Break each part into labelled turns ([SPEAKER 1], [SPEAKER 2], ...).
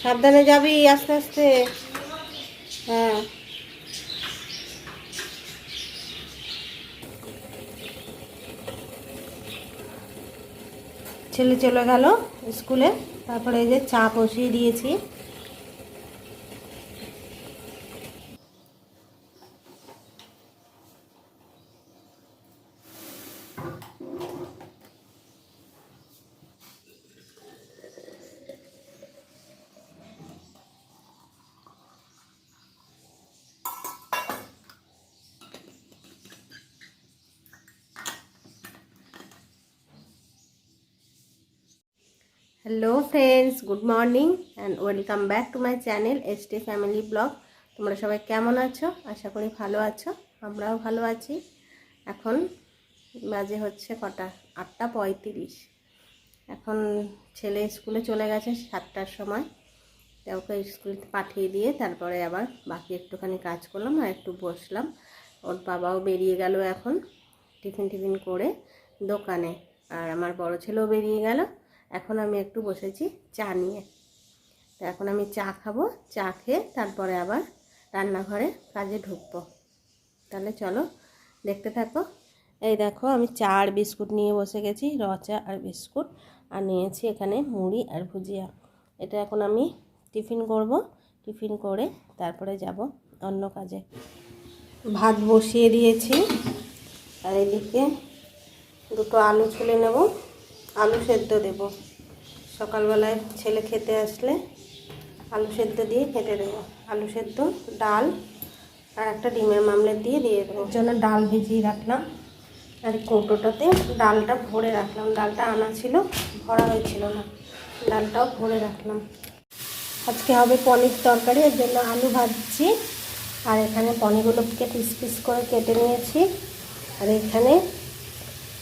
[SPEAKER 1] সাবধানে যাবি, আস্তে আস্তে। হ্যাঁ, ছেলে চলে গেল স্কুলে। তারপরে এই যে চা বসিয়ে দিয়েছি। Hello friends, good morning and welcome back to my channel ST family blog. তোমরা সবাই কেমন আছো? আশা করি ভালো আছো, আমরাও ভালো আছি। এখন বাজে হচ্ছে কটা, 8:35। এখন ছেলে স্কুলে চলে গেছে 7টার সময়। তো ওকে স্কুলে পাঠিয়ে দিয়ে তারপরে আবার বাকি একটুখানি কাজ করলাম আর একটু বসলাম। ওর বাবাও বেরিয়ে গেল এখন টিফিন করে দোকানে, আর আমার বড় ছেলেও বেরিয়ে গেল। এখন আমি একটু বসেছি চা নিয়ে। তো এখন আমি চা খাবো, চা খেয়ে তারপরে আবার রান্নাঘরে কাজে ঢুকবো। তাহলে চলো দেখতে থাকো। এই দেখো, আমি চা আর বিস্কুট নিয়ে বসে গেছি, র চা আর বিস্কুট, আর নিয়েছি এখানে মুড়ি আর ভুজিয়া। এটা এখন আমি টিফিন করব, টিফিন করে তারপরে যাব অন্য কাজে। ভাত বসিয়ে দিয়েছি, আর এদিকে দুটো আলু ছুলে নেব, আলু সেদ্ধ দেব। সকালবেলায় ছেলে খেতে আসলে আলু সেদ্ধ দিয়ে খেতে দেবো। আলু সেদ্ধ, ডাল আর একটা ডিমের মামলেট দিয়ে দেবো। এর জন্য ডাল ভিজিয়ে রাখলাম, আর কৌটোটাতে ডালটা ভরে রাখলাম। ডালটা আনা ছিল, ভরা হয়েছিল না, ডালটাও ভরে রাখলাম। আজকে হবে পনির তরকারি, এর জন্য আলু ভাজছি। আর এখানে পনিরগুলোকে পিস পিস করে কেটে নিয়েছি। আর এখানে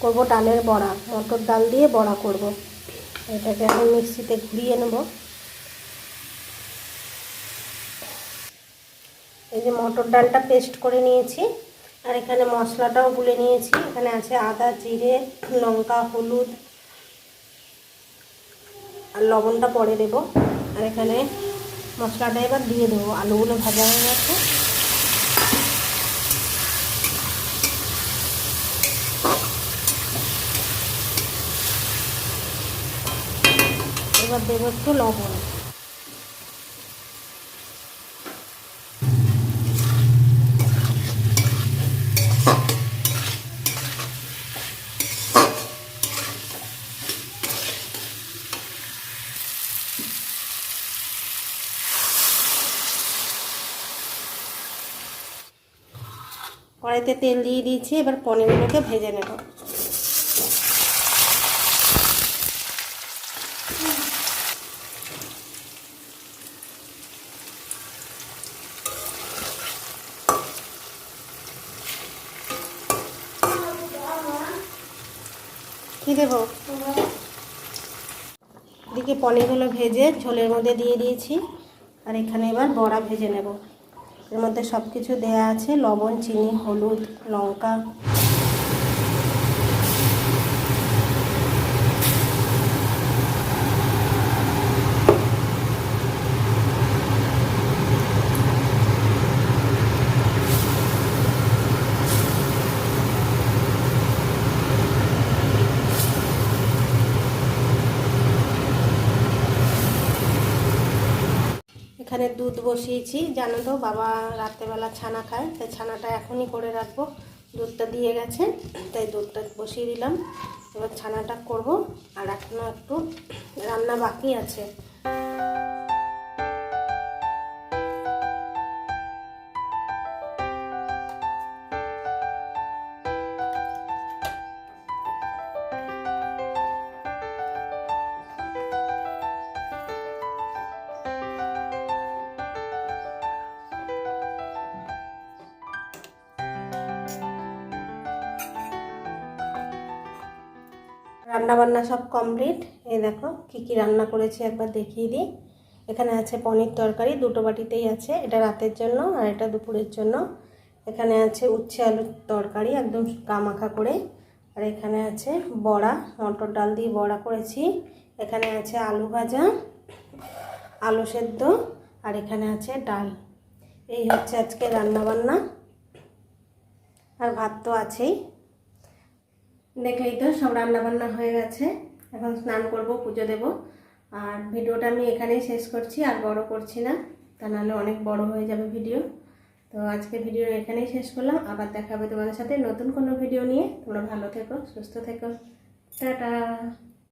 [SPEAKER 1] করব ডালের বড়া, মটর ডাল দিয়ে বড়া করব। এটাকে এখন মিক্সিতে ঘুরিয়ে নেব। এই যে মটর ডালটা পেস্ট করে নিয়েছি, আর এখানে মশলাটাও গুলে নিয়েছি। এখানে আছে আদা, জিরে, লঙ্কা, হলুদ আর লবণটা পরে দেব। আর এখানে মশলাটা এবার দিয়ে দেবো। আলুগুলো ভাজা হয়ে গেছে। এবার দেবো একটু লবণ। কড়াইতে তেল দিয়ে দিয়েছি, এবার পনিরগুলোকে ভেজে নেব। কি দেবো? এদিকে পনিরগুলো ভেজে ঝোলের মধ্যে দিয়ে দিয়েছি, আর এখানে এবার বড়া ভেজে নেব। এর মধ্যে সব কিছু দেওয়া আছে, লবণ, চিনি, হলুদ, লঙ্কা। এখানে দুধ বসিয়েছি, জানো তো বাবা রাত্রেবেলা ছানা খায়, তাই ছানাটা এখনই করে রাখবো। দুধটা দিয়ে গেছে, তাই দুধটা বসিয়ে দিলাম। এবার ছানাটা করব, আর এখনও একটু রান্না বাকি আছে। রান্না বান্না সব কমপ্লিট। এই দেখো কি কি রান্না করেছি একবার দেখিয়ে দিই। এখানে আছে পনির তরকারি, দুটো বাটিতেই আছে। এটা রাতের জন্য আর এটা দুপুরের জন্য। এখানে আছে উচ্ছে আলুর তরকারি একদম কামাখা করে, আর এখানে আছে বড়া, মটর ডাল দিয়ে বড়া করেছি। এখানে আছে আলু ভাজা, আলু সেদ্ধ, আর এখানে আছে ডাল। এই হচ্ছে আজকে রান্নাবান্না, আর ভাত তো আছেই। দেখলেই তো সব রান্নাবান্না হয়ে গেছে। এখন স্নান করব, পুজো দেব। আর ভিডিওটা আমি এখানেই শেষ করছি, আর বড় করছি না, তা নাহলে অনেক বড় হয়ে যাবে ভিডিও। তো আজকে ভিডিও এখানেই শেষ করলাম। আবার দেখা হবে তোমাদের সাথে নতুন কোনো ভিডিও নিয়ে। তোমরা ভালো থেকো, সুস্থ থেকো, টাটা।